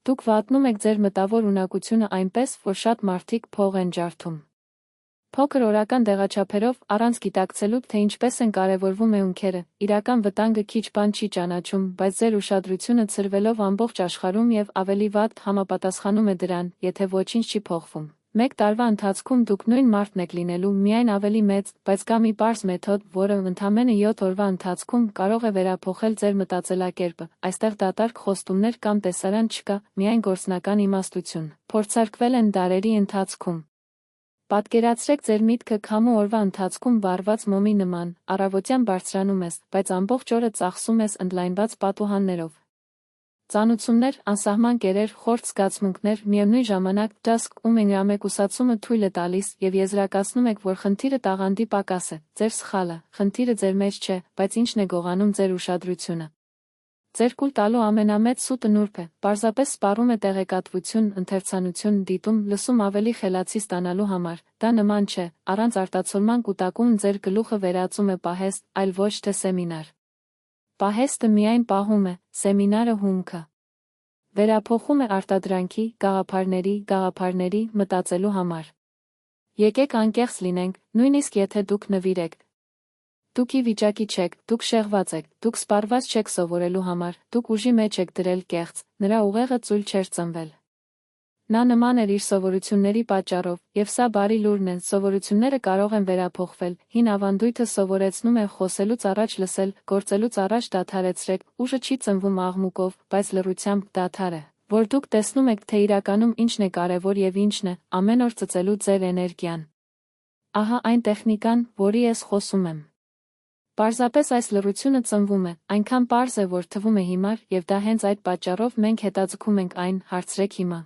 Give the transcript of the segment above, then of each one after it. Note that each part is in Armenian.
Դուք վատնում եք ձեր մտավոր ունակությունը այնպես, որ շատ մարդիկ փող են ջարդում։ Փոքր օրական դեղաչափերով, առանց գիտակցելու, թե ինչպես են կարևորվում էունքերը, իրական վտանգը քիչ բան չի ճանաչում, բայց ձեր ուշադրությունը ցրվելով ամբողջ աշխարհում եւ ավելի վատ համապատասխանում է դրան, եթե ոչինչ չի փոխվում։ Մեկ տարվա ընթացքում դուք նույն մարդն եք լինելու, միայն ավելի մեծ, բայց կա մի պարզ մեթոդ, որը ընդամենը 7 օրվա ընթացքում կարող է վերափոխել ձեր մտածելակերպը։ Այստեղ դատարկ խոստումներ կամ տեսարան չկա, միայն գործնական իմաստություն։ Փորձարկվել են դարերի ընթացքում։ Պատկերացրեք ձեր միտքը քամու օրվա ընթացքում վառված մոմի նման, առավոտյան բարձրանում ես, բայց ամբողջ օրը ծախսում ես ընդլայնված պատուհաններով։ Ծանուցումներ, անսահման կերեր, խորտ զգացմունքներ, միևնույն ժամանակ դասկ ում ինրամեկուսացումը թույլ է տալիս եւ եզրակացնում եք, որ խնդիրը տաղանդի պակաս է, ձեր սխալը, խնդիրը ձեր մեջ չէ, բայց ինչն է գողանում ձեր ուշադրությունը։ Ձեր կուլ տալու ամենամեծ սուտը նուրբ է, պարզապես սպառում է տեղեկատվություն, ընթերցանություն, դիտում, լսում ավելի խելացի ստանալու համար, դա նման չէ, առանց արտացոլման կուտակում ձեր գլուխը վերածում է պահեստ, այլ ոչ թե սեմինար։ Պահեստը միայն պահում է, սեմինարը հումքը։ Վերափոխում է արտադրանքի, գաղափարների, մտածելու համար։ Եկեք անկեղծ լինենք, նույնիսկ եթե դուք նվիր եք։ Դուք ի վիճակի չեք, դուք շեղված եք, դուք սպառված չեք սովորելու համար, դուք ուժի մեջ եք դրել կեղծ, նրա ուղեղը ծույլ չէր ծնվել։ Նա նման էր իր սովորությունների պատճառով, եւ սա բարի լուրն է, սովորությունները կարող են վերափոխվել, հին ավանդույթը սովորեցնում է խոսելուց առաջ լսել, գործելուց առաջ դադարեցրեք, ուժը չի ծնվում աղմուկով, բայց լռությամբ դադար է, որ դուք տեսնում եք, թե իրականում ինչն է կարևոր եւ ինչն է, ամեն օր ծծելու ձեր էներգիան։ Ահա այն տեխնիկան, որի ես խոսում եմ։ Պարզապես այս լռությունը ծնվում է, այնքան պարզ է, որ թվում է հիմար, եւ դա հենց այդ պատճառով մենք հետաձգում ենք այն, հարցրեք հիմա։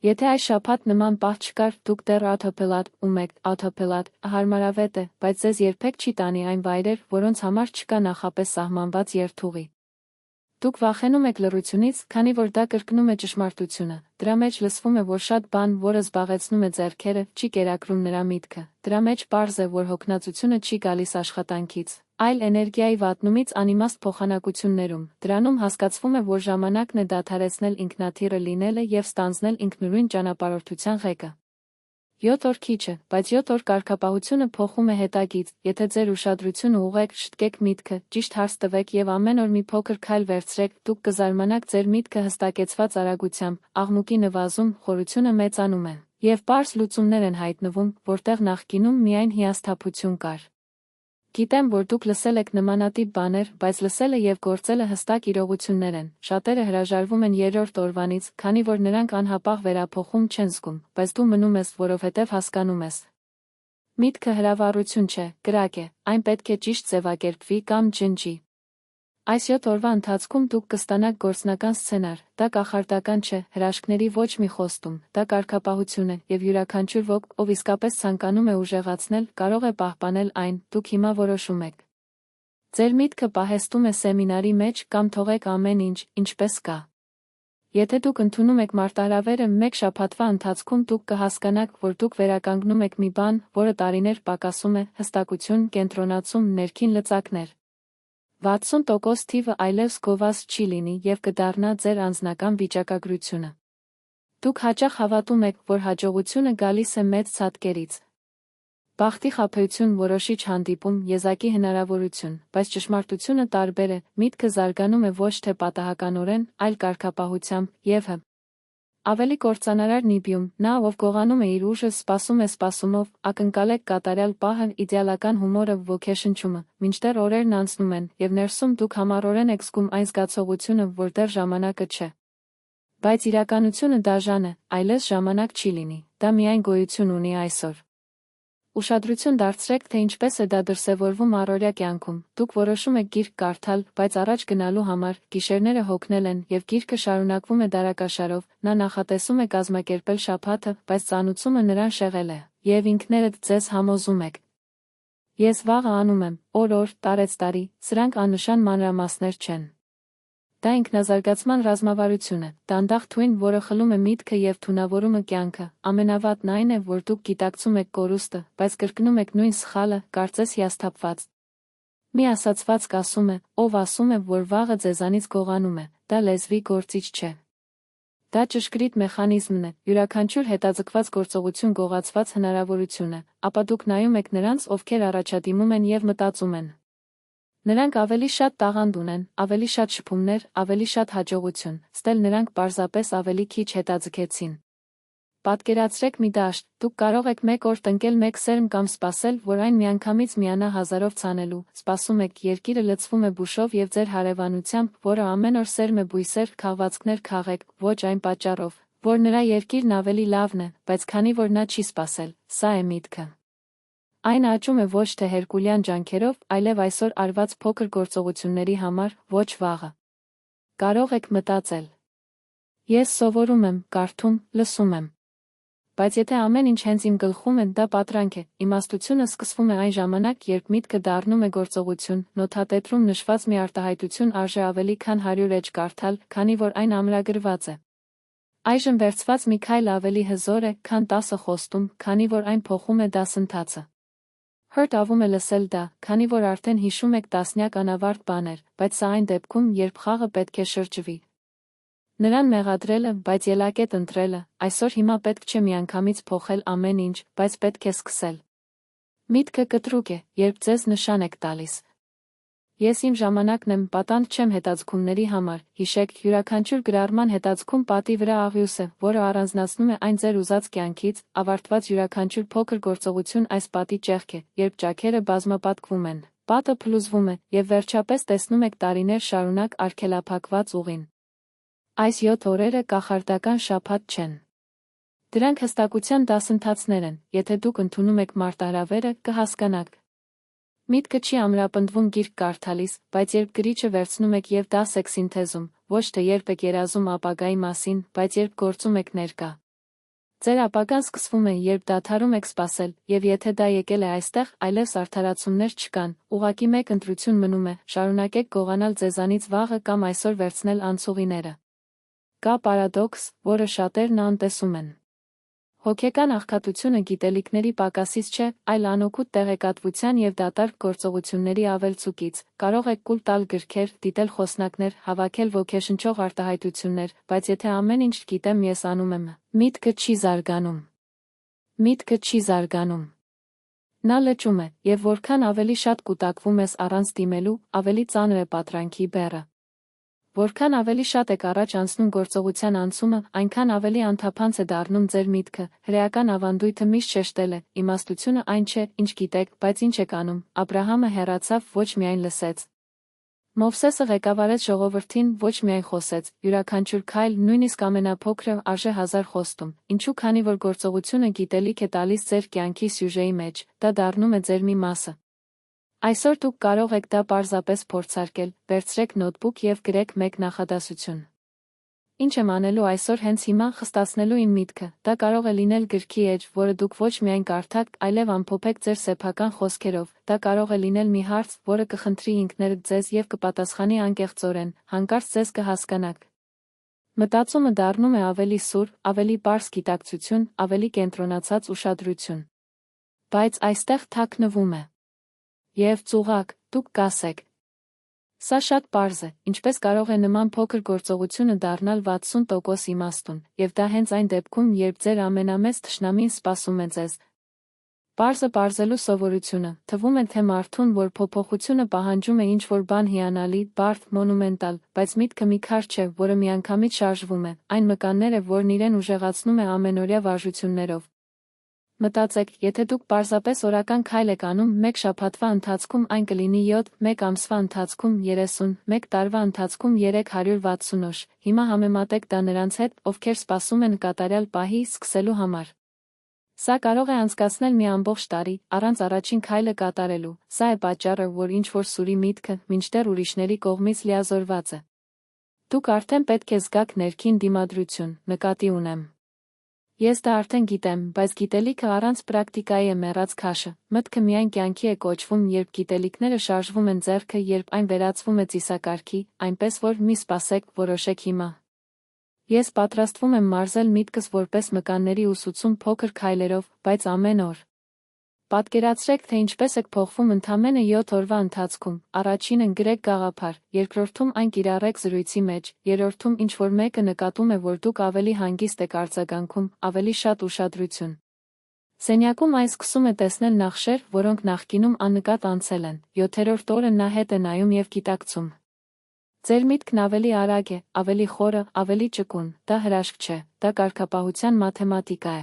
Եթե այս շաբաթ նման պահ չկար, դուք դեռ autopilot ում եք, autopilot հարմարավետ է, բայց ձեզ երբեք չի տանի այն վայրեր, որոնց համար չկա նախապես սահմանված երթուղի։ Դուք վախենում եք լռությունից, քանի որ դա կրկնում է ճշմարտությունը, դրա մեջ լսվում է, որ շատ բան, որը զբաղեցնում է ձեռքերը, չի կերակրում նրա միտքը, դրա մեջ պարզ է, որ հոգնածությունը չի գալիս աշխատանքից, այլ էներգիայի վատնումից անիմաստ փոխանակություններում, դրանում հասկացվում է, որ ժամանակն է դադարեցնել ինքնաթիռը լինելը եւ ստանձնել ինքնուրույն ճանապարհորդության ղեկը։ 7 օր քիչ է, բայց 7 օր կարգապահությունը փոխում է հետագից, եթե ձեր ուշադրությունը ուղղեք, շտկեք միտքը, ճիշտ հարց տվեք եւ ամեն օր մի փոքր քայլ վերցրեք, դուք կզարմանաք ձեր միտքը հստակեցված արագությամբ, աղմուկի նվազում, խորությունը մեծանում է, եւ պարզ լուծումներ են հայտնվում, որտեղ նախկինում միայն հիասթափություն կար։ Գիտեմ, որ դուք լսել եք նմանատիպ բաներ, բայց լսելը եւ գործելը հստակ իրողություններ են։ Շատերը հրաժարվում են երրորդ օրվանից, քանի որ նրանք անհապաղ վերափոխում չեն զգում, բայց դու մնում ես, որովհետեւ հասկանում ես։ Միտքը հրավառություն չէ, կրակ է, այն պետք է ճիշտ ձևակերպվի կամ ջնջի։ Այս 7 օրվա ընթացքում դուք կստանաք գործնական սցենար, դա կախարդական չէ, հրաշքների ոչ մի խոստում, դա կարգապահություն է, եւ յուրաքանչյուր ոք, ով իսկապես ցանկանում է ուժեղացնել, կարող է պահպանել այն, դուք հիմա որոշում եք։ Ձեր միտքը պահեստում է սեմինարի մեջ կամ թողեք ամեն ինչ, ինչպես կա։ Եթե դուք ընդունում եք մարտահրավերը մեկ շաբաթվա ընթացքում դուք կհասկանաք, որ դուք վերականգնում եք մի բան, որը տարիներ պակասում է, հստակություն, կենտրոնացում, ներքին լծակներ։ 60% թիվը այլևս գովազ չի լինի եւ կդառնա ձեր անձնական վիճակագրությունը։ Դուք հաճախ հավատում եք, որ հաջողությունը գալիս է մեծ ցատկերից։ Բախտի խաբեություն, որոշիչ հանդիպում, եզակի հնարավորություն, բայց ճշմարտությունը տարբեր է, միտքը զարգանում է ոչ թե պատահականորեն, այլ կարգապահությամբ, եւ ավելի կործանարար նիբիում, նա, ով գողանում է իր ուժը, սպասում է սպասումով, ակնկալեք կատարյալ պահը, իդեալական հումորը, ոգեշնչումը, մինչդեռ օրերն անցնում են, եւ ներսում դուք համառորեն եք զգում այն զգացողությունը, որ դեռ ժամանակը չէ։ Բայց իրականությունը դաժան է, այլևս ժամանակ չի լինի, դա միայն գոյություն ունի այսօր։ Ուշադրություն դարձրեք, թե ինչպես է դա դրսևորվում առօրյա կյանքում, դուք որոշում եք գիրք կարդալ, բայց առաջ գնալու համար, գիշերները հոգնել են, եւ գիրքը շարունակվում է դարակաշարով, նա նախատեսում է կազմակերպել շաբաթը, բայց ծանուցումը նրան շեղել է, եւ ինքներդ ձեզ համոզում եք. Ես վաղը անում եմ, օր, տարեցտարի, սրանք աննշան մանրամասներ չեն։ Դա ինքնազարգացման ռազմավարություն է, դանդաղ թույն, որը խլում է միտքը եւ թունավորում է կյանքը, ամենավատն այն է, որ դուք գիտակցում եք կորուստը, բայց կրկնում եք նույն սխալը, կարծես հիասթափված։ Մի ասացվածք ասում է, ով ասում է, որ վաղը ձեզանից գողանում է, դա լեզվի գործիչ չէ։ Դա ճշգրիտ մեխանիզմն է, յուրաքանչյուր հետաձգված գործողություն գողացված հնարավորություն է, ապա դուք նայում եք նրանց, ովքեր առաջադիմում են և մտածում են. Նրանք ավելի շատ տաղանդ ունեն, ավելի շատ շփումներ, ավելի շատ հաջողություն, ստել նրանք պարզապես ավելի քիչ հետաձգեցին։ Պատկերացրեք մի դաշտ, դուք կարող եք մեկ օր տնկել մեկ սերմ կամ սպասել, որ այն միանգամից միանա հազարով ցանելու, սպասում եք, երկիրը լցվում է բուշով և ձեր հարևանությամբ, որը ամեն օր սերմ է բույսեր, քաղվածքներ քաղեք, ոչ այն պատճառով, որ նրա երկիրն ավելի լավն է, բայց քանի որ նա չի սպասել, սա է միտքը։ Այն աճում է ոչ թե հերկուլյան ջանքերով, այլև այսօր արված փոքր գործողությունների համար, ոչ վաղը։ Կարող եք մտածել. Ես սովորում եմ, կարդում, լսում եմ։ Բայց եթե ամեն ինչ հենց իմ գլխում է, դա պատրանք է, իմաստությունը սկսվում է այն ժամանակ, երբ միտքը դառնում է գործողություն, նոթատետրում նշված մի արտահայտություն արժե ավելի քան 100 էջ կարդալ, քանի որ այն ամրագրված է։ Այժմ վերցված մի քայլ ավելի հզոր է, քան 10 խոստում, քանի որ այն փոխում է դասընթացը։ Հրտավում է լսել դա, քանի որ արդեն հիշում եք տասնյակ անավարտ բաներ, բայց սա այն դեպքում, երբ խաղը պետք է շրջվի։ Նրան մեղադրելը, բայց ելակետ ընտրելը, այսօր հիմա պետք չէ միանգամից փոխել ամեն ինչ, բայց պետք է սկսել։ Միտքը կտրուկ է, երբ ձեզ նշան եք տալիս։ Ես իմ ժամանակն եմ, պատանդ չեմ հետաձգումների համար, հիշեք, յուրաքանչյուր գրառման հետաձգում պատի վրա աղյուս է, որը առանձնացնում է այն ձեր ուզած կյանքից, ավարտված յուրաքանչյուր փոքր գործողություն այս պատի ճեղք է, երբ ճաքերը բազմապատկվում են, պատը փլուզվում է, և վերջապես տեսնում եք տարիներ շարունակ արգելափակված ուղին։ Այս 7 օրերը կախարդական շաբաթ չեն։ Դրանք հստակության դասընթացներ են, եթե դուք ընդունում եք մարտահրավերը, կհասկանաք։ Միտքը չի ամրապնդվում գիրք կարդալիս, բայց երբ գրիչը վերցնում եք և դաս եք սինթեզում, ոչ թե երբ եք երազում ապագայի մասին, բայց երբ գործում եք ներկա։ Ձեր ապագան սկսվում է, երբ դադարում եք սպասել, և եթե դա եկել է այստեղ, այլևս արդարացումներ չկան, ուղղակի մեկ ընտրություն մնում է, շարունակեք գողանալ ձեզանից վաղը կամ այսօր վերցնել անցուղիները։ Կա պարադոքս, որը շատերն անտեսում են։ Հոգեկան աղքատությունը գիտելիքների պակասից չէ, այլ անօգուտ տեղեկատվության և դատարկ գործողությունների ավելցուկից։ Կարող եք կուլ տալ գրքեր, դիտել խոսնակներ, հավաքել ոգեշնչող արտահայտություններ, բայց եթե ամեն ինչ գիտեմ ես անում եմ, միտքը չի զարգանում։ Միտքը չի զարգանում։ Նա լճում է, և որքան ավելի շատ կուտակվում ես առանց դիմելու, ավելի ծանր է պատրանքի բեռը։ Որքան ավելի շատ եք առաջ անցնում գործողության անցումը, այնքան ավելի անթափանց է դառնում ձեր միտքը, հրեական ավանդույթը միշտ շեշտել է, իմաստությունը այն չէ, ինչ գիտեք, բայց ինչ եք անում, Աբրահամը հեռացավ, ոչ միայն լսեց։ Մովսեսը ղեկավարեց ժողովրդին, ոչ միայն խոսեց, յուրաքանչյուր քայլ, նույնիսկ ամենափոքրը, արժե 1000 խոստում, ինչու քանի որ գործողությունը գիտելիք է տալիս ձեր կյանքի սյուժեի մեջ, դա դառնում է ձեր մի մասը։ Այսօր դուք կարող եք դա պարզապես փորձարկել, վերցրեք նոթբուք և գրեք մեկ նախադասություն։ Ինչ եմ անելու այսօր հենց հիմա խստացնելու իմ միտքը, դա կարող է լինել գրքի էջ, որը դուք ոչ միայն կարդաք, այլև ամփոփեք ձեր սեփական խոսքերով, դա կարող է լինել մի հարց, որը կխնդրի ինքներդ ձեզ և կպատասխանի անկեղծորեն, հանկարծ ձեզ կհասկանաք։ Մտածումը դառնում է ավելի սուր, ավելի պարզ գիտակցություն, ավելի կենտրոնացած ուշադրություն։ Բայց այստեղ թաքնվում է։ Եվ ծուղակ, դուք կասեք. Սա շատ պարզ է, ինչպես կարող է նման փոքր գործողությունը դառնալ 60% իմաստուն, և դա հենց այն դեպքում, երբ ձեր ամենամեծ թշնամին սպասում է ձեզ։ Պարզը պարզելու սովորությունը, թվում է թե մարդուն, որ փոփոխությունը պահանջում է ինչ-որ բան հիանալի, բարդ, մոնումենտալ, բայց միտքը մի քար չէ, որը միանգամից շարժվում է, այն մկաններ է, որն իրեն ուժեղացնում է ամենօրյա վարժություններով։ Մտածեք, եթե դուք պարզապես օրական քայլ եք անում, մեկ շաբաթվա ընթացքում այն կլինի 7, մեկ ամսվա ընթացքում 30, մեկ տարվա ընթացքում 360 օր, հիմա համեմատեք դա նրանց հետ, ովքեր սպասում են կատարյալ պահի սկսելու համար։ Սա կարող է անցկացնել մի ամբողջ տարի, առանց առաջին քայլը կատարելու, սա է պատճառը, որ ինչ-որ սուրի միտքը, մինչդեռ ուրիշների կողմից լիազորված է։ Դուք արդեն պետք է զգաք ներքին դիմադրություն, նկատի ունեմ։ Ես դա արդեն գիտեմ, բայց գիտելիքը առանց պրակտիկայի է մեռած քաշը, մտքը միայն կյանքի է կոչվում, երբ գիտելիքները շարժվում են ձեռքը, երբ այն վերածվում է ծիսակարգի, այնպես որ մի սպասեք, որոշեք հիմա։ Ես պատրաստվում եմ մարզել միտքս որպես մկանների ուսուցում փոքր քայլերով, բայց ամեն օր։ Պատկերացրեք, թե ինչպես եք փոխվում ընդամենը 7 օրվա ընթացքում, առաջինն գրեք գաղափար, երկրորդում այն կիրառեք զրույցի մեջ, երրորդում ինչ-որ մեկը նկատում է, որ դուք ավելի հանգիստ եք արձագանքում, ավելի շատ ուշադրություն։ Սենյակում այն սկսում է տեսնել նախշեր, որոնք նախկինում աննկատ անցել են, 7-րդ օրը նա հետ է նայում և գիտակցում։ Ձեր միտքն ավելի արագ է, ավելի խորը, ավելի ճկուն, դա հրաշք չէ, դա կարգապահության մաթեմատիկա է։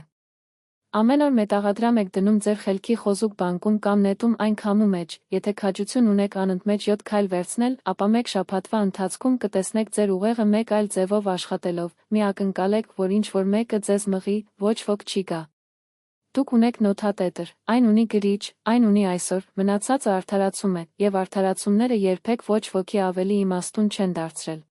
Ամեն օր մետաղադրամ եք դնում ձեր խելքի խոզուկ բանկում կամ նետում այն քամու մեջ, եթե քաջություն ունեք անընդմեջ 7 քայլ վերցնել, ապա մեկ շաբաթվա ընթացքում կտեսնեք ձեր ուղեղը մեկ այլ ձևով աշխատելով, մի ակնկալեք, որ ինչ-որ մեկը ձեզ մղի, ոչ ոք չի գա։ Դուք ունեք նոթատետր, այն ունի գրիչ, այն ունի այսօր, մնացածը արդարացում է, և արդարացումները երբեք ոչ ոքի ավելի իմաստուն չեն դարձրել։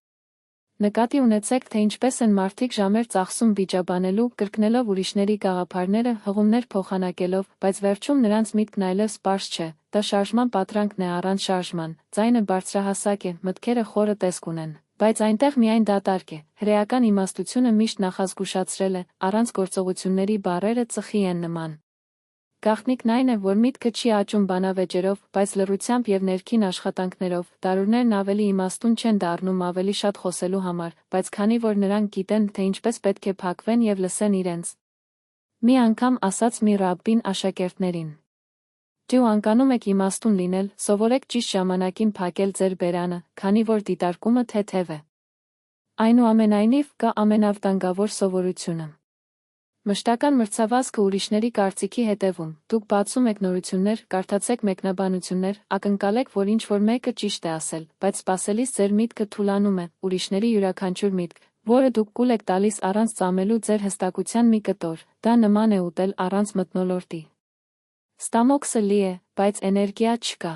Նկատի ունեցեք, թե ինչպես են մարդիկ ժամեր ծախսում վիճաբանելու, կրկնելով ուրիշների գաղափարները, հղումներ փոխանակելով, բայց վերջում նրանց միտքն այլևս պարզ չէ, դա շարժման պատրանքն է առանց շարժման, ձայնը բարձրահասակ է, մտքերը խորը տեսք ունեն, բայց այնտեղ միայն դատարկ է, հրեական իմաստությունը միշտ նախազգուշացրել է, առանց գործողությունների բառերը ծխի են նման։ Գաղտնիքն այն է, որ միտքը չի աճում բանավեճերով, բայց լռությամբ և ներքին աշխատանքներով, տարուներն ավելի իմաստուն չեն դառնում ավելի շատ խոսելու համար, բայց քանի որ նրանք գիտեն, թե ինչպես պետք է փակվեն և լսեն իրենց։ Մի անգամ ասաց մի ռաբբին աշակերտներին. Դու անկանում եք իմաստուն լինել, սովորեք ճիշտ ժամանակին փակել ձեր բերանը, քանի որ դիտարկումը թեթև է։ Այնուամենայնիվ, կա ամենավտանգավոր սովորությունը։ Մշտական մրցավազքը ուրիշների կարծիքի հետևում, դուք բացում եք նորություններ, կարդացեք մեկնաբանություններ, ակնկալեք, որ ինչ-որ մեկը ճիշտ է ասել, բայց սպասելիս ձեր միտքը թուլանում է, ուրիշների յուրաքանչյուր միտք, որը դուք կուլ եք տալիս առանց ծամելու ձեր հստակության մի կտոր, դա նման է ուտել առանց մթնոլորտի։ Ստամոքսը լի է, բայց էներգիա չկա։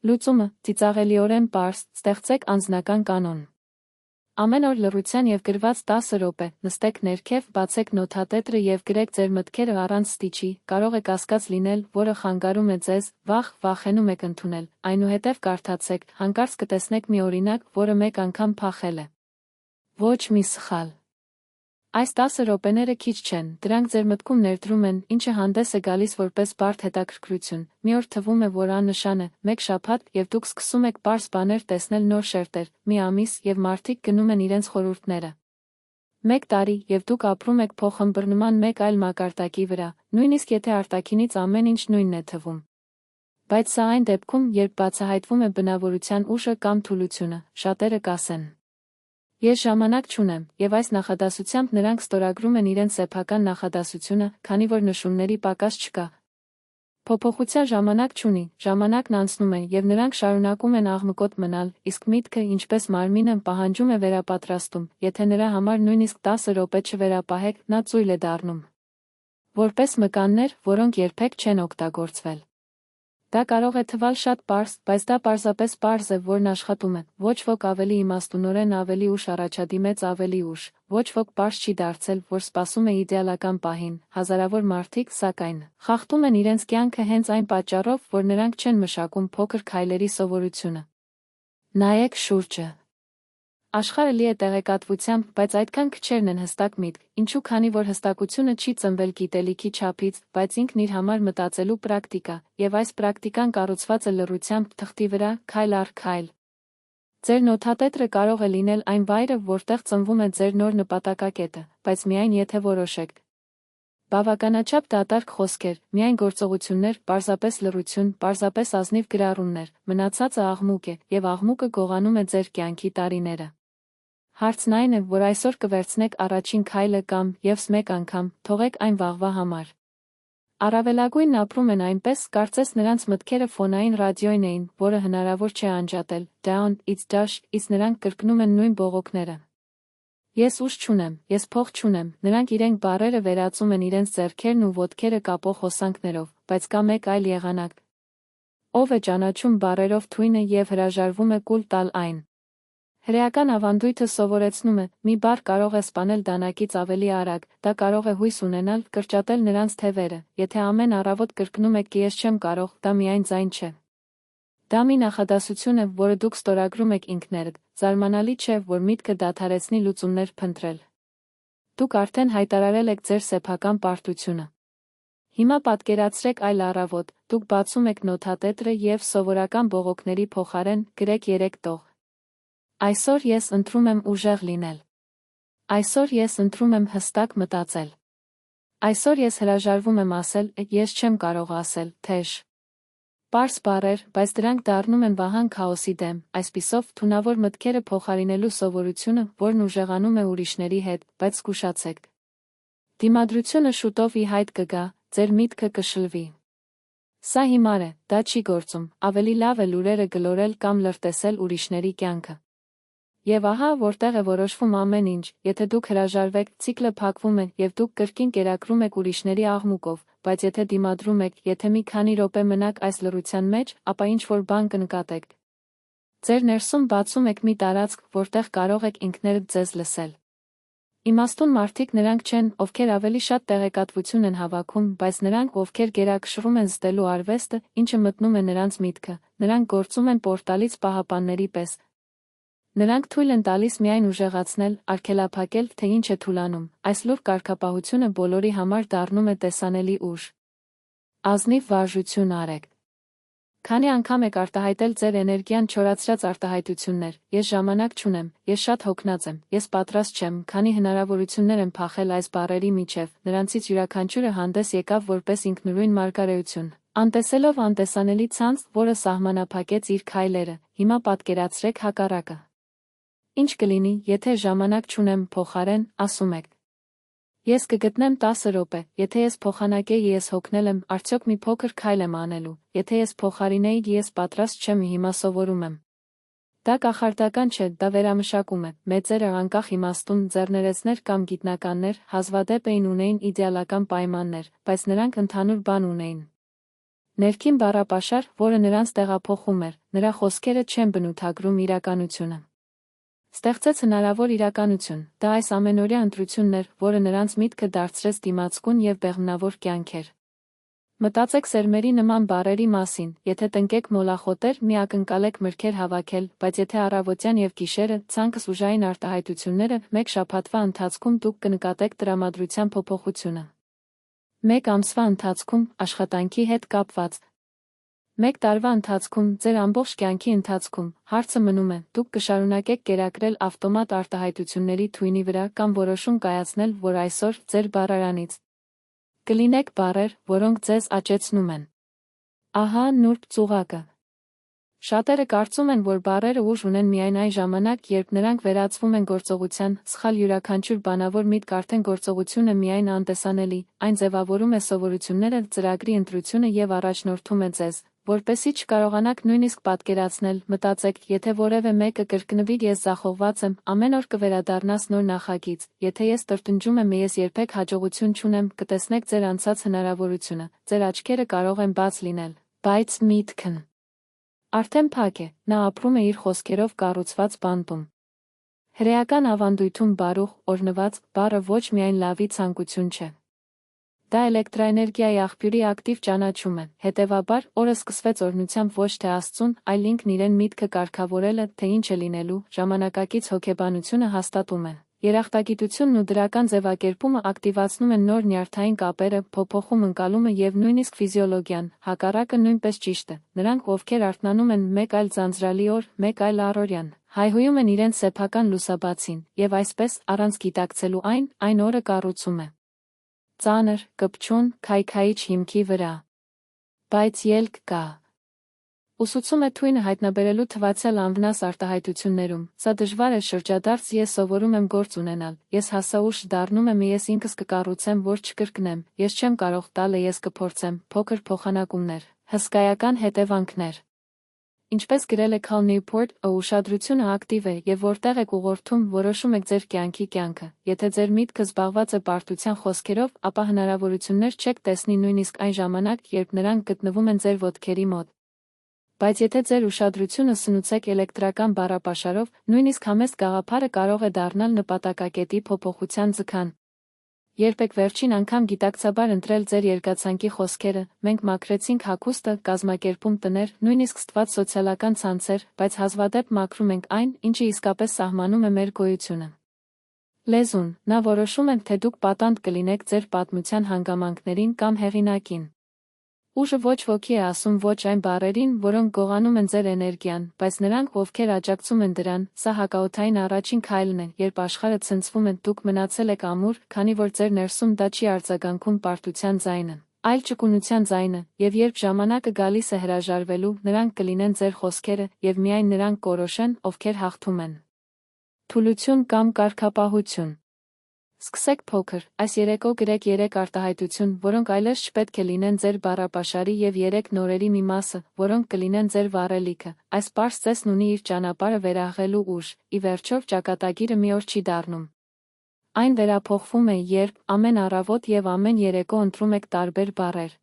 Լուծումը՝ ծիծաղելիորեն պարզ, ստեղծեք անձնական կանոն։ Ամեն օր լռության և գրված 10 րոպե, նստեք ներքև, բացեք նոթատետրը և գրեք ձեր մտքերը առանց ստիչի, կարող է կասկած լինել, որը խանգարում է ձեզ, վախենում եք ընդունել, այնուհետև կարդացեք, հանկարծ կտեսնեք մի օրինակ, որը մեկ անգամ փախել է։ Ոչ մի սխալ։ Այս 10 րոպեները քիչ չեն, դրանք ձեր մտքում ներդրում են, ինչը հանդես է գալիս որպես բարդ հետաքրքրություն, մի օր թվում է, որ աննշան է, մեկ շաբաթ, և դուք սկսում եք պարզ բաներ տեսնել նոր շերտեր, մի ամիս, և մարդիկ գնում են իրենց խորհուրդները։ Մեկ տարի, և դուք ապրում եք փոխըմբռնման մեկ այլ մակարդակի վրա, նույնիսկ եթե արտաքինից ամեն ինչ նույնն է թվում։ Բայց սա այն դեպքում, երբ բացահայտվում է բնավորության ուժը կամ թուլությունը, շատերը կասեն. Ես ժամանակ չունեմ, և այս նախադասությամբ նրանք ստորագրում են իրենց սեփական նախադասությունը, քանի որ նշումների պակաս չկա։ Փոփոխության ժամանակ չունի, ժամանակն անցնում է, և նրանք շարունակում են աղմկոտ մնալ, իսկ միտքը, ինչպես մարմինը, պահանջում է վերապատրաստում, եթե նրա համար նույնիսկ 10 րոպե չվերապահեք, նա ծույլ է դառնում։ Որպես մկաններ, որոնք երբեք չեն օգտագործվել։ Դա կարող է թվալ շատ պարզ, բայց դա պարզապես պարզ է, որն աշխատում է, ոչ ոք ավելի իմաստունորեն ավելի ուշ առաջադիմեց ավելի ուշ, ոչ ոք պարզ չի դարձել, որ սպասում է իդեալական պահին, հազարավոր մարդիկ, սակայն, խախտում են իրենց կյանքը հենց այն պատճառով, որ նրանք չեն մշակում փոքր քայլերի սովորությունը։ Նայեք շուրջը։ Աշխարհը լի է տեղեկատվությամբ, բայց այդքան քչերն են հստակ միտք, ինչու քանի որ հստակությունը չի ծնվել գիտելիքի չափից, բայց ինքն իր համար մտածելու պրակտիկա, և այս պրակտիկան կառուցված է լռությամբ, թղթի վրա, քայլ առ քայլ։ Ձեր նոթատետրը կարող է լինել այն վայրը, որտեղ ծնվում է ձեր նոր նպատակակետը, բայց միայն եթե որոշեք։ Բավականաչափ դատարկ խոսքեր, միայն գործողություններ, պարզապես լռություն, պարզապես ազնիվ գրառումներ, մնացածը աղմուկ է, և աղմուկը գողանում է ձեր կյանքի տարիները։ Հարցն այն է, որ այսօր կվերցնեք առաջին քայլը կամ ևս մեկ անգամ, թողեք այն վաղվա համար։ Առավելագույնն ապրում են այնպես, կարծես նրանց մտքերը ֆոնային ռադիոյն էին, որը հնարավոր չէ անջատել, down, it's dash, it's նրանք կրկնում են նույն բողոքները։ Ես ուժ չունեմ, ես փող չունեմ, նրանք իրենք բառերը վերածում են իրենց ձեռքերն ու ոտքերը կապող հոսանքներով, բայց կա մեկ այլ եղանակ։ Ով է ճանաչում բառերով թույնը և հրաժարվում է կուլ տալ այն։ Հրեական ավանդույթը սովորեցնում է, մի բառ կարող է սպանել դանակից ավելի արագ, դա կարող է հույս ունենալ, կրճատել նրանց թևերը, եթե ամեն առավոտ կրկնում եք ես չեմ կարող, դա միայն ձայն չէ։ Դա մի նախադասություն է, որը դուք ստորագրում եք ինքներդ, զարմանալի չէ, որ միտքը դադարեցնի լուծումներ փնտրել։ Դուք արդեն հայտարարել եք ձեր սեփական պարտությունը։ Հիմա պատկերացրեք այլ առավոտ, դուք բացում եք նոթատետրը և սովորական բողոքների փոխարեն գրեք 3 տող։ Այսօր ես ընտրում եմ ուժեղ լինել։ Այսօր ես ընտրում եմ հստակ մտածել։ Այսօր ես հրաժարվում եմ ասել, ես չեմ կարող ասել, թեժ։ Պարզ բառեր, բայց դրանք դառնում են վահան քաոսի դեմ, այսպիսով թունավոր մտքերը փոխարինելու սովորությունը, որն ուժեղանում է ուրիշների հետ, բայց զգուշացեք։ Դիմադրությունը շուտով ի հայտ կգա, ձեր միտքը կշլվի։ Սա հիմար է, դա չի գործում, ավելի լավ է լուրերը գլորել կամ լրտեսել ուրիշների կյանքը։ Եվ ահա, որտեղ է որոշվում ամեն ինչ, եթե դուք հրաժարվեք, ցիկլը փակվում է և դուք կրկին կերակրում եք ուրիշների աղմուկով, բայց եթե դիմադրում եք, եթե մի քանի րոպե մնաք այս լռության մեջ, ապա ինչ-որ բան կնկատեք։ Ձեր ներսում բացում եք մի տարածք, որտեղ կարող եք ինքներդ ձեզ լսել։ Իմաստուն մարդիկ նրանք չեն, ովքեր ավելի շատ տեղեկատվություն են հավաքում, բայց նրանք, ովքեր գերակշռում են զտելու արվեստը, ինչը մտնում է նրանց միտքը, նրանք գործում են պորտալից պահապանների պես։ Նրանք թույլ են տալիս միայն ուժեղացնել, արգելափակել, թե ինչ է թուլանում, այս լուր կարգապահությունը բոլորի համար դառնում է տեսանելի ուժ։ Ազնիվ վարժություն արեք։ Քանի անգամ եք արտահայտել ձեր էներգիան չորացրած արտահայտություններ, ես ժամանակ չունեմ, ես շատ հոգնած եմ, ես պատրաստ չեմ, քանի հնարավորություններ եմ փախել այս բառերի միջև, նրանցից յուրաքանչյուրը հանդես եկավ որպես ինքնուրույն մարգարեություն, անտեսելով անտեսանելի ցանց, որը սահմանափակեց իր քայլերը, հիմա պատկերացրեք հակառակը։ Ինչ կլինի, եթե ժամանակ չունեմ, փոխարեն, ասում եք։ Ես կգտնեմ 10 րոպե, եթե ես փոխանակեի ես հոգնել եմ, արդյոք մի փոքր քայլ եմ անելու, եթե ես փոխարինեի ես պատրաստ չեմ հիմա սովորում եմ։ Դա կախարդական չէ, դա վերամշակում է, մեծերը անկախ իմաստուն ձեռներեցներ կամ գիտնականներ, հազվադեպ ունեին իդեալական պայմաններ, բայց նրանք ընդհանուր բան ունեին։ Ներքին բառապաշար, որը նրանց տեղափոխում էր, նրա խոսքերը չեն բնութագրում իրականությունը։ Ստեղծեց հնարավոր իրականություն, դա այս ամենօրյա ընտրությունն էր, որը նրանց միտքը դարձրեց դիմացկուն և բեղմնավոր կյանքեր։ Մտածեք սերմերի նման բառերի մասին, եթե տնկեք մոլախոտեր, մի ակնկալեք մրգեր հավաքել, բայց եթե առավոտյան և գիշերը, ցանկս ուժային արտահայտությունները, մեկ շաբաթվա ընթացքում դուք կնկատեք տրամադրության փոփոխությունը։ Մեկ ամսվա ընթացքում, աշխատանքի հետ կապված։ Մեկ տարվա ընթացքում, ձեր ամբողջ կյանքի ընթացքում, հարցը մնում է, դուք կշարունակեք կերակրել ավտոմատ արտահայտությունների թույնի վրա կամ որոշում կայացնել, որ այսօր, ձեր բառարանից կլինեք բառեր, որոնք ձեզ աճեցնում են։ Ահա նուրբ ծուղակը։ Շատերը կարծում են, որ բառերը ուժ ունեն միայն այն ժամանակ, երբ նրանք վերածվում են գործողության, սխալ յուրաքանչյուր բանավոր միտք արդեն գործողություն է միայն անտեսանելի, այն ձևավորում է սովորությունները, ծրագրի ընտրությունը և առաջնորդում է ձեզ, որպեսզի չկարողանաք նույնիսկ պատկերացնել, մտածեք, եթե որևէ մեկը կրկնվի ես ձախողված եմ, ամեն օր կվերադառնաս նոր նախագիծ, եթե ես տրտնջում եմ ես երբեք հաջողություն չունեմ, կտեսնեք ձեր անցած հնարավորությունը, ձեր աչքերը կարող են բաց լինել, բայց միտքն արդեն փակ է, նա ապրում է իր խոսքերով կառուցված բանտում։ Հրեական ավանդույթում բարուխ, օրհնված, բառը ոչ միայն լավի ցանկություն չէ։ Դա էլեկտրաէներգիայի աղբյուրի ակտիվ ճանաչում է, հետևաբար, օրը սկսվեց օրհնությամբ ոչ թե Աստծուն, այլ ինքն իրեն միտքը կարգավորելը, թե ինչ է լինելու, ժամանակակից հոգեբանությունը հաստատում է։ Երախտագիտությունն ու դրական ձևակերպումը ակտիվացնում են նոր նյարդային կապերը, փոփոխում ընկալումը և նույնիսկ ֆիզիոլոգիան, հակառակը նույնպես ճիշտ է։ Նրանք, ովքեր արթնանում են մեկ այլ ձանձրալի օր, մեկ այլ առօրյան, հայհոյում են իրենց սեփական լուսաբացին, և այսպես, առանց գիտակցելու այն օրը կառուցում է ծանր, կպչուն, քայքայիչ հիմքի վրա։ Բայց ելք կա։ Ուսուցում է թույնը հայտնաբերելու թվացյալ անվնաս արտահայտություններում, սա դժվար է շրջադարձ ես սովորում եմ գործ ունենալ, ես հասաուշ դառնում եմ ես ինքս կկառուցեմ, որ չկրկնեմ, ես չեմ կարող տալը ես կփորձեմ, փոքր փոխանակումներ, հսկայական հետևանքներ։ Ինչպես գրել է Cal Newport, ուշադրությունը ակտիվ է, և որտեղ եք ուղղորդում, որոշում եք ձեր կյանքի կյանքը, եթե ձեր միտքը զբաղված է պարտության խոսքերով, ապա հնարավորություններ չեք տեսնի նույնիսկ այն ժամանակ, երբ նրանք գտնվում են ձեր ոտքերի մոտ։ Բայց եթե ձեր ուշադրությունը սնուցեք էլեկտրական բառապաշարով, նույնիսկ համեստ գաղափարը կարող է դառնալ նպատակակետի փոփոխության ձգան։ Երբ եք վերջին անգամ գիտակցաբար ընտրել ձեր երկացանկի խոսքերը, մենք մաքրեցինք հագուստը, կազմակերպում տներ, նույնիսկ ստված սոցիալական ցանցեր, բայց հազվադեպ մաքրում ենք այն, ինչը իսկապես սահմանում է մեր գոյությունը։ Լեզուն, նա որոշում է, թե դուք պատանդ կլինեք ձեր պատմության հանգամանքներին կամ հեղինակին։ Ուժը ոչ ոքի է ասում ոչ այն բառերին, որոնք գողանում են ձեր էներգիան, բայց նրանք, ովքեր աջակցում են դրան, սա հակաօդային առաջին քայլն է, երբ աշխարհը ցնցվում է, դուք մնացել եք ամուր, քանի որ ձեր ներսում դա չի արձագանքում պարտության ձայնը, այլ ճկունության ձայնը, եւ երբ ժամանակը գալիս է հրաժարվելու, նրանք կլինեն ձեր խոսքերը, եւ միայն նրանք կորոշեն, ովքեր հաղթում են։ Թուլություն կամ կարգապահություն։ Սկսեք փոքր, այս երեկո գրեք 3 արտահայտություն, որոնք այլևս չպետք է լինեն ձեր բառապաշարի եւ 3 նորերի մի մասը, որոնք կլինեն ձեր վառելիքը։ Այս պարզ ծեսն ունի իր ճանապարհը վերահղելու ուժ, ի վերջո ճակատագիրը մի օր չի դառնում։ Այն վերափոխվում է, երբ ամեն առավոտ եւ ամեն երեկո ընտրում եք տարբեր բառեր։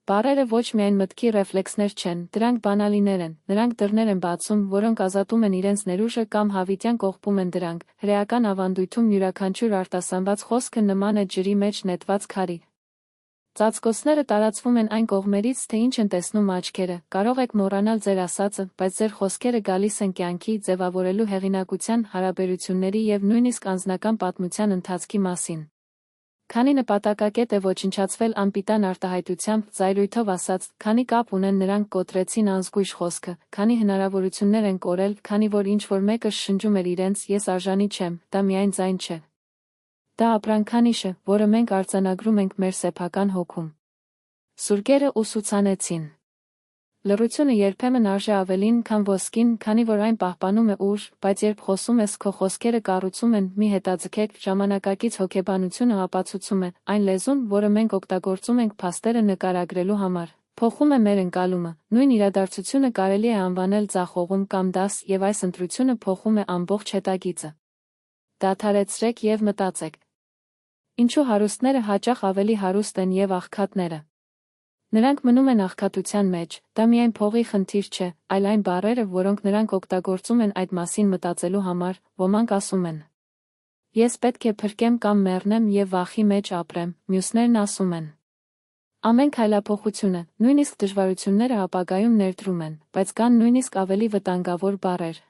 Բառերը ոչ միայն մտքի ռեֆլեքսներ չեն, դրանք բանալիներ են, նրանք դռներ են բացում, որոնք ազատում են իրենց ներուժը կամ հավիտյան կողպում են դրանք։ Հրեական ավանդույթում յուրաքանչյուր արտասանված խոսքը նման է ջրի մեջ նետված քարի։ Ծածկոցները տարածվում են այն կողմերից, թե ինչ են տեսնում աչքերը, կարող եք մոռանալ ձեր ասածը, բայց ձեր խոսքերը գալիս են կյանքի ձևավորելու հեղինակության, հարաբերությունների եւ նույնիսկ անձնական պատմության ընթացքի մասին։ Քանի նպատակակետ է ոչնչացվել անպիտան արտահայտությամբ, զայրույթով ասած, քանի կապ ունեն նրանք կոտրեցին անզգույշ խոսքը, քանի հնարավորություններ են կորել, քանի որ ինչ-որ մեկը շշնջում էր իրենց «ես արժանի չեմ», դա միայն ձայն չէ։ Դա ապրանքանիշ է, որը մենք արձանագրում ենք մեր սեփական հոգում։ Սուրգերը ուսուցանեցին։ Լռությունը երբեմն արժե ավելին, քան ոսկին, քանի որ այն պահպանում է ուժ, բայց երբ խոսում ես, քո խոսքերը կառուցում են, մի հետաձգեք, ժամանակակից հոգեբանությունը ապացուցում է, այն լեզուն, որը մենք օգտագործում ենք փաստերը նկարագրելու համար, փոխում է մեր ընկալումը, նույն իրադարձությունը կարելի է անվանել ձախողում կամ դաս, եւ այս ընտրությունը փոխում է ամբողջ հետագիծը։ Դադարեցրեք եւ մտածեք։ Ինչու հարուստները հաճախ ավելի հարուստ են եւ աղքատները։ Նրանք մնում են աղքատության մեջ, դա միայն փողի խնդիր չէ, այլ այն բառերը, որոնք նրանք օգտագործում են այդ մասին մտածելու համար, ոմանք ասում են. Ես պետք է փրկեմ կամ մեռնեմ եւ վախի մեջ ապրեմ, մյուսներն ասում են. Ամեն քայլափոխությունը, նույնիսկ դժվարությունները ապագայում ներդրում են, բայց կան նույնիսկ ավելի վտանգավոր բառեր։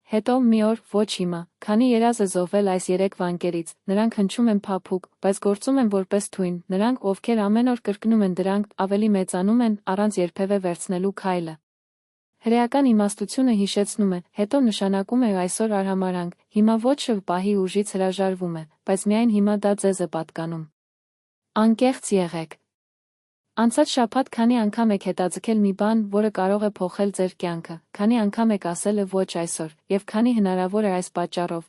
Հետո մի օր, ոչ հիմա, քանի երազը զոհվել այս 3 վանկերից, նրանք հնչում են փափուկ, բայց գործում են որպես թույն, նրանք, ովքեր ամեն օր կրկնում են դրանք, ավելի մեծանում են, առանց երբևէ վերցնելու քայլը։ Հրեական իմաստությունը հիշեցնում է, հետո նշանակում է այսօր արհամարհանք, հիմա ոչը պահի ուժից հրաժարվում է, բայց միայն հիմա դա ձեզ է պատկանում։ Անկեղծ եղեք։ Անցած շաբաթ քանի անգամ եք հետաձգել մի բան, որը կարող է փոխել ձեր կյանքը, քանի անգամ եք ասել ոչ այսօր, եւ քանի հնարավոր է այս պատճառով։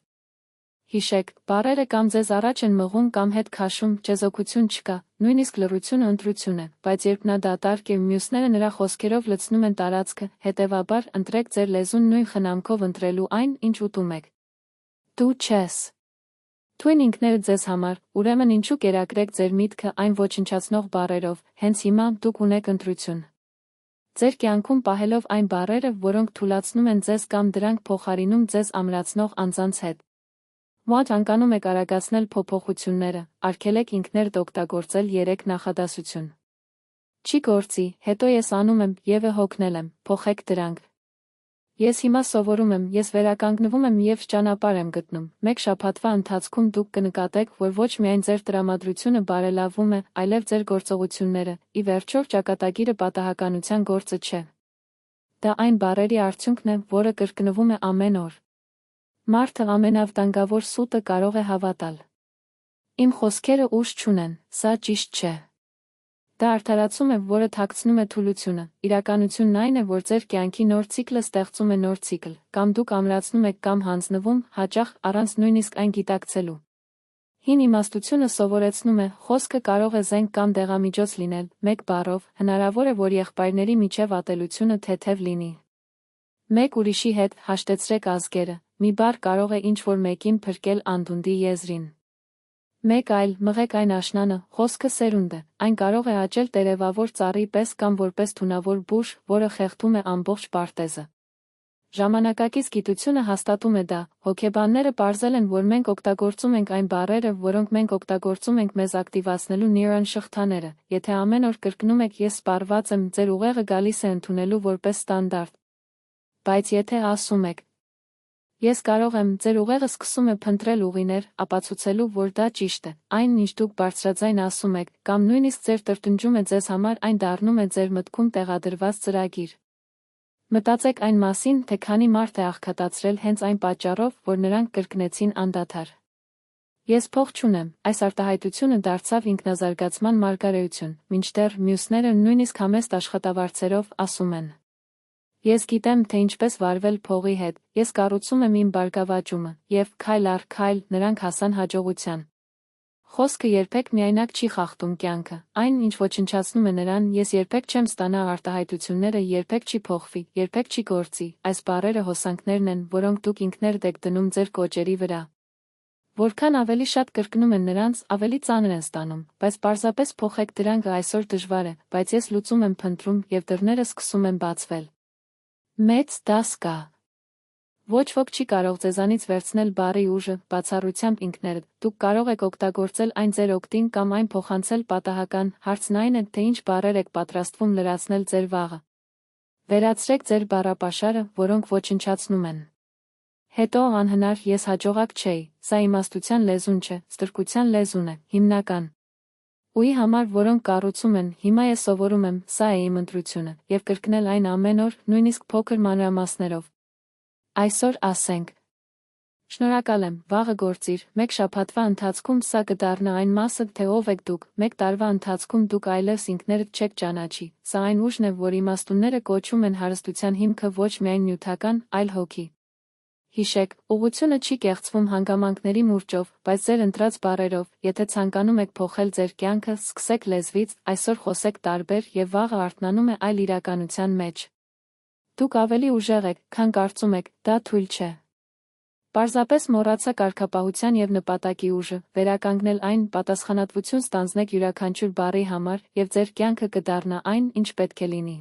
Հիշեք, բառերը կամ ձեզ առաջ են մղում կամ հետ քաշում, չեզոքություն չկա, նույնիսկ լռությունը ընտրություն է, բայց երբ նա դատարկ է, մյուսները նրա խոսքերով լցնում են տարածքը, հետևաբար ընտրեք ձեր լեզուն նույն խնամքով ընտրելու այն, ինչ ուտում եք։ Դու չես Թույն ինքներդ ձեզ համար, ուրեմն ինչու կերակրեք ձեր միտքը այն ոչնչացնող բառերով, հենց հիմա դուք ունեք ընտրություն։ Ձեր կյանքում պահելով այն բառերը, որոնք թուլացնում են ձեզ կամ դրանք փոխարինում ձեզ ամրացնող անձանց հետ։ Մոտ անկանում եք արագացնել փոփոխությունները, արգելեք ինքներդ օգտագործել 3 նախադասություն։ Չի գործի, հետո ես անում եմ, եւ հոգնել եմ, փոխեք դրանք։ Ես հիմա սովորում եմ, ես վերականգնվում եմ եւ ճանապարհ եմ գտնում։ Մեկ շաբաթվա ընթացքում դուք կնկատեք, որ ոչ միայն ձեր տրամադրությունը բարելավում է, այլև ձեր գործողությունները, ի վերջո ճակատագիրը պատահականության գործը չէ։ Դա այն բառերի արդյունքն է, որը կրկնվում է ամեն օր։ Մարդը ամենավտանգավոր սուտը կարող է հավատալ։ Իմ խոսքերը ուժ չունեն, սա ճիշտ չէ։ Դա արդարացում է, որը թաքցնում է թուլությունը։ Իրականությունն այն է, որ ձեր կյանքի նոր ցիկլը ստեղծում է նոր ցիկլ, կամ դուք ամրացնում եք կամ հանձնվում, հաճախ առանց նույնիսկ այն գիտակցելու։ Հին իմաստությունը սովորեցնում է, խոսքը կարող է զենք կամ դեղամիջոց լինել, մեկ բառով, հնարավոր է, որ եղբայրների միջև ատելությունը թեթև լինի։ Մեկ ուրիշի հետ հաշտեցրեք ազգերը, մի բառ կարող է ինչ-որ մեկին փրկել անդունդի եզրին։ Մեկ այլ, մղեք այն աշնանը, խոսքը սերունդ է, այն կարող է աճել տերևավոր ծառի պես կամ որպես թունավոր բուժ, որը խեղդում է ամբողջ պարտեզը։ Ժամանակակից գիտությունը հաստատում է դա, հոգեբանները պարզել են, որ մենք օգտագործում ենք այն բառերը, որոնք մենք օգտագործում ենք մեզ ակտիվացնելու նեյրոն շղթաները, եթե ամեն օր կրկնում եք ես սպառված եմ, ձեր ուղեղը գալիս է ընդունելու որպես ստանդարտ։ Բայց եթե ասում եք Ես կարող եմ, ձեր ուղեղը սկսում է փնտրել ուղիներ, ապացուցելու, որ դա ճիշտ է, այն, ինչ դուք բարձրաձայն ասում եք, կամ նույնիսկ ձեր տրտնջումը ձեզ համար այն դառնում է ձեր մտքում տեղադրված ծրագիր։ Մտածեք այն մասին, թե քանի մարդ է աղքատացրել հենց այն պատճառով, որ նրանք կրկնեցին անդադար։ Ես փող չունեմ, այս արտահայտությունը դարձավ ինքնազարգացման մարգարեություն, մինչդեռ մյուսները նույնիսկ համեստ աշխատավարձերով ասում են. Ես գիտեմ, թե ինչպես վարվել փողի հետ, ես կառուցում եմ իմ բարգավաճումը, եւ քայլ առ քայլ նրանք հասան հաջողության։ Խոսքը երբեք միայնակ չի խախտում կյանքը, այն, ինչ ոչնչացնում է նրան, ես երբեք չեմ ստանա արտահայտությունները երբեք չի փոխվի, երբեք չի գործի, այս բառերը հոսանքներն են, որոնք դուք ինքներդ եք դնում ձեր կոճերի վրա։ Որքան ավելի շատ կրկնում են նրանց, ավելի ծանր են ստանում, բայց պարզապես փոխեք դրանք այսօր դժվար է, բայց ես լուծում եմ փնտրում եւ դռները սկսում են բացվել։ Մեծ դաս կա։ Ոչ ոք չի կարող ձեզանից վերցնել բառի ուժը, բացառությամբ ինքներդ, դուք կարող եք օգտագործել այն ձեր օգտին կամ այն փոխանցել պատահական, հարցն այն է, թե ինչ բառեր եք պատրաստվում լրացնել ձեր վաղը։ Վերացրեք ձեր բառապաշարը, որոնք ոչնչացնում են։ Հետո անհնար ես հաջողակ չէի, սա իմաստության լեզուն չէ, ստրկության լեզուն է, հիմնական։ Ուի համար, որոնք կառուցում են, հիմա ես սովորում եմ, սա է իմ ընտրությունը, եւ կրկնել այն ամեն օր, նույնիսկ փոքր մանրամասներով։ Այսօր ասենք. Շնորհակալ եմ, վաղը գործիր, մեկ շաբաթվա ընթացքում սա կդառնա այն մասը, թե ով եք դուք, մեկ տարվա ընթացքում դուք այլևս ինքներդ չեք ճանաչի, սա այն ուժն է, որ իմաստունները կոչում են հարստության հիմքը ոչ միայն նյութական, այլ հոգի։ Հիշեք, ուղղությունը չի կեղծվում հանգամանքների մուրճով, բայց ձեր ընտրած բառերով, եթե ցանկանում եք փոխել ձեր կյանքը, սկսեք լեզվից, այսօր խոսեք տարբեր եւ վաղը արթնանում է այլ իրականության մեջ։ Դուք ավելի ուժեղ եք, քան կարծում եք, դա թույլ չէ։ Պարզապես մոռացա կարգապահության եւ նպատակի ուժը, վերականգնել այն, պատասխանատվություն ստանձնեք յուրաքանչյուր բառի համար եւ ձեր կյանքը կդառնա այն, ինչ պետք է լինի։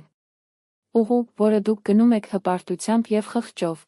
Ուղու, որը դուք գնում եք հպարտությամբ եւ խղճով։